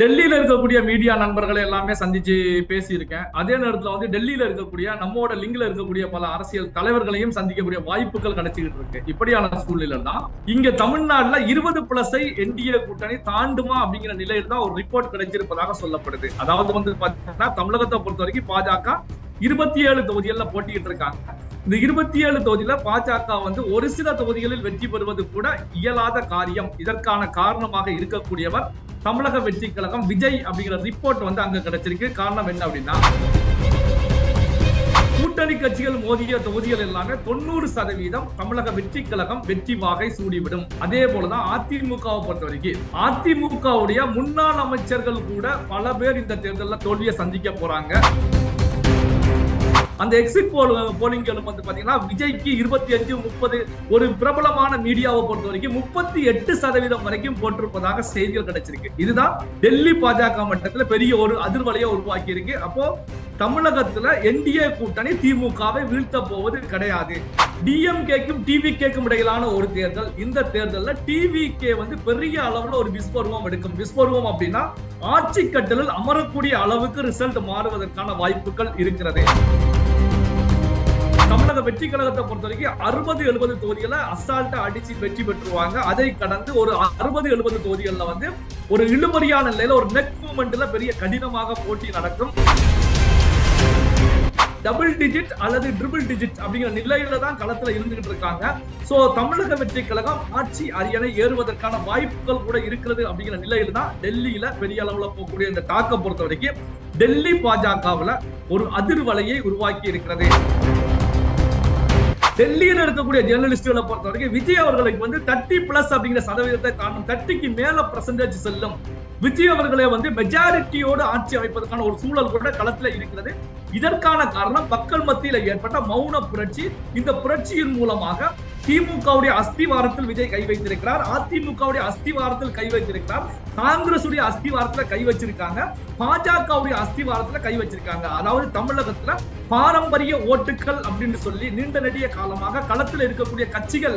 டெல்லியில இருக்கக்கூடிய மீடியா நண்பர்களை எல்லாமே சந்திச்சு பேசியிருக்கேன். அதே நேரத்துல டெல்லியில இருக்கக்கூடிய நம்மோட லிங்க்ல இருக்கக்கூடிய பல அரசியல் தலைவர்களையும் சந்திக்கக்கூடிய வாய்ப்புகள் கிடைச்சிக்கிட்டு இருக்கு. இப்படியான சூழ்நிலை தான் இங்க தமிழ்நாடுல 20+ என்டிஏ கூட்டணி தாண்டுமா அப்படிங்கிற நிலையில் தான் ஒரு ரிப்போர்ட் கிடைச்சிருப்பதாக சொல்லப்படுது. அதாவது பாத்தீங்கன்னா தமிழகத்தை பொறுத்த வரைக்கும் பாஜக 27 தொகுதிகளில் போட்டிட்டு இருக்காங்க. இந்த 27 தொகுதியில பாஜக ஒரு சில தொகுதிகளில் வெற்றி பெறுவது கூட இயலாத காரியம். இதற்கான காரணமாக இருக்கக்கூடியவர் தமிழக வெற்றி கழகம் விஜய் அப்படிங்கிற ரிப்போர்ட் அங்க கிடைச்சிருக்கு. காரணம் என்ன அப்படின்னா, கூட்டணி கட்சிகள் மோதிய தொகுதிகள் எல்லாமே 90% தமிழக வெற்றி கழகம் வெற்றி வாகை சூடிவிடும். அதே போலதான் அதிமுகவை பொறுத்த வரைக்கும் அதிமுகவுடைய முன்னாள் அமைச்சர்கள் கூட பல பேர் இந்த தேர்தலில் தோல்வியை சந்திக்க போறாங்க. அந்த எக்ஸிட் போலிங்களும் பாத்தீங்கன்னா விஜய்க்கு 25-30 ஒரு பிரபலமான மீடியாவை பொறுத்த வரைக்கும் 38% வரைக்கும் போட்டிருப்பதாக செய்திகள் கிடைச்சிருக்கு. இதுதான் டெல்லி பாஜக மட்டத்தில் பெரிய ஒரு அதிர்வலையை உருவாக்கி இருக்கு. அப்போ தமிழகத்துல என்டிஏ கூட்டணி திமுகவை வீழ்த்த போவது கிடையாது. டிஎம்கேக்கும் டிவிகேக்கும் இடையிலான ஒரு தேர்தல். இந்த தேர்தலில் டிவிகே பெரிய அளவுல ஒரு விஸ்வரூபம் எடுக்கும். விஸ்வரூபம் அப்படின்னா ஆட்சி கட்டலில் அமரக்கூடிய அளவுக்கு ரிசல்ட் மாறுவதற்கான வாய்ப்புகள் இருக்கிறது. தமிழக வெற்றி கழகத்தை பொறுத்த வரைக்கும் 60-70 தொகுதிகளை அசால்ட்டா அடிச்சு வெற்றி பெற்றுவாங்க. அதை கடந்து ஒரு 60-70 தொகுதிகள்ல ஒரு இழுபறியான நிலையில ஒரு நெக் மூவ்மெண்ட்ல பெரிய கடினமாக போட்டி நடக்கும். டபுள் டிஜிட் அல்லது ட்ரிபிள் டிஜிட் அப்படிங்கிற நிலையில தான் களத்துல இருந்துகிட்டு இருக்காங்க. சோ தமிழக வெற்றி கழகம் ஆட்சி அரியணை ஏறுவதற்கான வாய்ப்புகள் கூட இருக்கிறது அப்படிங்கிற நிலையில தான் டெல்லியில பெரிய அளவுல போகக்கூடிய இந்த தாக்க பொறுத்த வரைக்கும் டெல்லி பாஜகவுல ஒரு அதிர்வலையை உருவாக்கி இருக்கிறது. டெல்லியில் இருக்கக்கூடிய ஜேர்னலிஸ்டுகளை பொறுத்த வரைக்கும் விஜய் அவர்களுக்கு 30+ அப்படிங்கிற சதவீதத்தை தாண்டும் 30க்கு மேல % செல்லும். விஜய் அவர்களை மெஜாரிட்டியோடு ஆட்சி அமைப்பதற்கான ஒரு சூழல் கூட களத்துல இருக்கிறது. இதற்கான காரணம் மக்கள் மத்தியில் ஏற்பட்ட மௌன புரட்சி. இந்த புரட்சியின் மூலமாக திமுகவுடைய அஸ்திவாரத்தில் விஜய் கை வைத்திருக்கிறார், அதிமுகவுடைய அஸ்திவாரத்தில் கை வைத்திருக்கிறார், காங்கிரசுடைய அஸ்திவாரத்துல கை வச்சிருக்காங்க, பாஜகவுடைய அஸ்திவாரத்துல கை வச்சிருக்காங்க. அதாவது தமிழகத்துல பாரம்பரிய ஓட்டுகள் அப்படின்னு சொல்லி நீண்ட நெடிய காலமாக களத்தில் இருக்கக்கூடிய கட்சிகள்